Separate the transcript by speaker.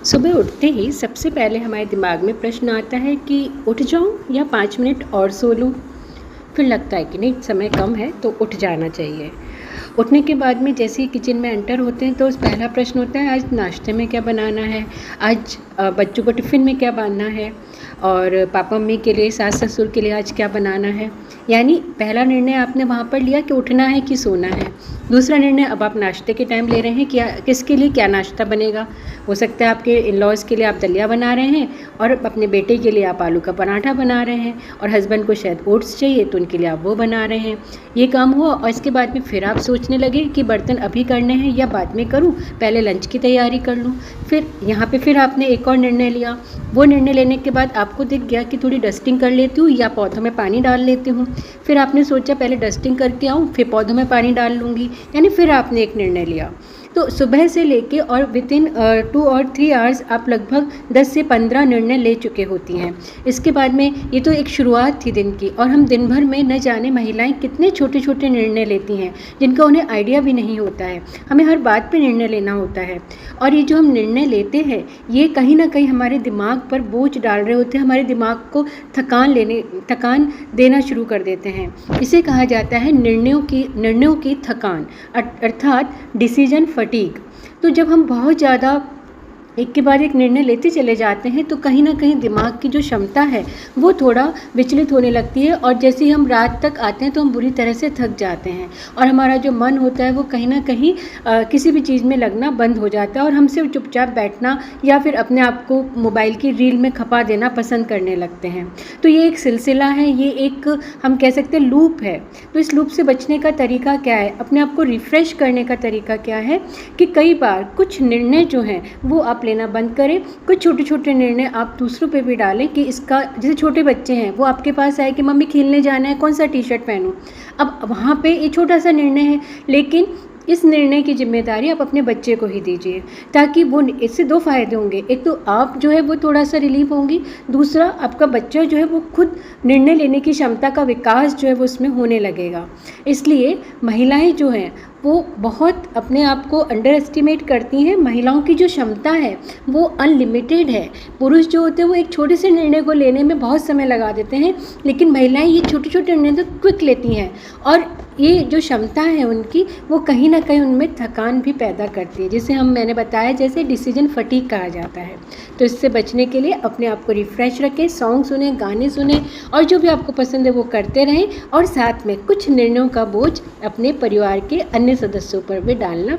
Speaker 1: सुबह उठते ही सबसे पहले हमारे दिमाग में प्रश्न आता है कि उठ जाऊं या 5 मिनट और सो लूं। फिर लगता है कि नहीं, समय कम है तो उठ जाना चाहिए। उठने के बाद में जैसे ही किचन में एंटर होते हैं तो पहला प्रश्न होता है, आज नाश्ते में क्या बनाना है, आज बच्चों को टिफ़िन में क्या बांधना है, और पापा मम्मी के लिए, सास ससुर के लिए आज क्या बनाना है। यानी पहला निर्णय आपने वहाँ पर लिया कि उठना है कि सोना है। दूसरा निर्णय अब आप नाश्ते के टाइम ले रहे हैं कि किसके लिए क्या नाश्ता बनेगा। हो सकता है आपके इन लॉज़ के लिए आप दलिया बना रहे हैं और अपने बेटे के लिए आप आलू का पराठा बना रहे हैं, और हस्बैंड को शायद ओट्स चाहिए तो उनके लिए आप वो बना रहे हैं। ये काम हुआ और इसके बाद में फिर आप सोचने लगे कि बर्तन अभी करने हैं या बाद में करूं, पहले लंच की तैयारी कर लूं। फिर यहाँ पे फिर आपने एक और निर्णय लिया। वो निर्णय लेने के बाद आपको दिख गया कि थोड़ी डस्टिंग कर लेती हूँ या पौधों में पानी डाल लेती हूँ। फिर आपने सोचा पहले डस्टिंग करके आऊँ फिर पौधों में पानी डाल लूँगी। यानी फिर आपने एक निर्णय लिया। तो सुबह से लेके और विदिन 2 और 3 आवर्स आप लगभग 10 से 15 निर्णय ले चुके होती हैं। इसके बाद में ये तो एक शुरुआत थी दिन की, और हम दिन भर में न जाने महिलाएं कितने छोटे छोटे निर्णय लेती हैं जिनका उन्हें आइडिया भी नहीं होता है। हमें हर बात पे निर्णय लेना होता है, और ये जो हम निर्णय लेते हैं ये कहीं ना कहीं हमारे दिमाग पर बोझ डाल रहे होते हैं, हमारे दिमाग को थकान देना शुरू कर देते हैं। इसे कहा जाता है निर्णयों की थकान, अर्थात डिसीजन फटीग। तो जब हम बहुत ज़्यादा एक के बाद एक निर्णय लेते चले जाते हैं तो कहीं ना कहीं दिमाग की जो क्षमता है वो थोड़ा विचलित होने लगती है, और जैसे ही हम रात तक आते हैं तो हम बुरी तरह से थक जाते हैं, और हमारा जो मन होता है वो कहीं ना कहीं किसी भी चीज़ में लगना बंद हो जाता है, और हम सिर्फ चुपचाप बैठना या फिर अपने आप को मोबाइल की रील में खपा देना पसंद करने लगते हैं। तो ये एक सिलसिला है, ये एक हम कह सकते हैं लूप है। तो इस लूप से बचने का तरीका क्या है, अपने आप को रिफ़्रेश करने का तरीका क्या है कि कई बार कुछ निर्णय जो हैं वो आप लेना बंद करें। कुछ छोटे छोटे निर्णय आप दूसरों पे भी डालें कि इसका, जैसे छोटे बच्चे हैं वो आपके पास आए कि मम्मी खेलने जाना है, कौन सा टी शर्ट पहनूं। अब वहाँ पे ये छोटा सा निर्णय है, लेकिन इस निर्णय की जिम्मेदारी आप अपने बच्चे को ही दीजिए, ताकि वो, इससे 2 फ़ायदे होंगे। एक तो आप जो है वो थोड़ा सा रिलीफ होंगी, दूसरा आपका बच्चा जो है वो खुद निर्णय लेने की क्षमता का विकास जो है वो उसमें होने लगेगा। इसलिए महिलाएं जो हैं वो बहुत अपने आप को अंडर एस्टिमेट करती हैं। महिलाओं की जो क्षमता है वो अनलिमिटेड है। पुरुष जो होते हैं वो एक छोटे से निर्णय को लेने में बहुत समय लगा देते हैं, लेकिन महिलाएं ये छोटे छोटे निर्णय तो क्विक लेती हैं, और ये जो क्षमता है उनकी वो कहीं ना कहीं उनमें थकान भी पैदा करती है, जिसे मैंने बताया जैसे डिसीजन फटीग कहा जाता है। तो इससे बचने के लिए अपने आप को रिफ़्रेश रखें, सॉन्ग सुने, गाने सुने, और जो भी आपको पसंद है वो करते रहें, और साथ में कुछ निर्णयों का बोझ अपने परिवार के अन्य सदस्यों पर भी डालना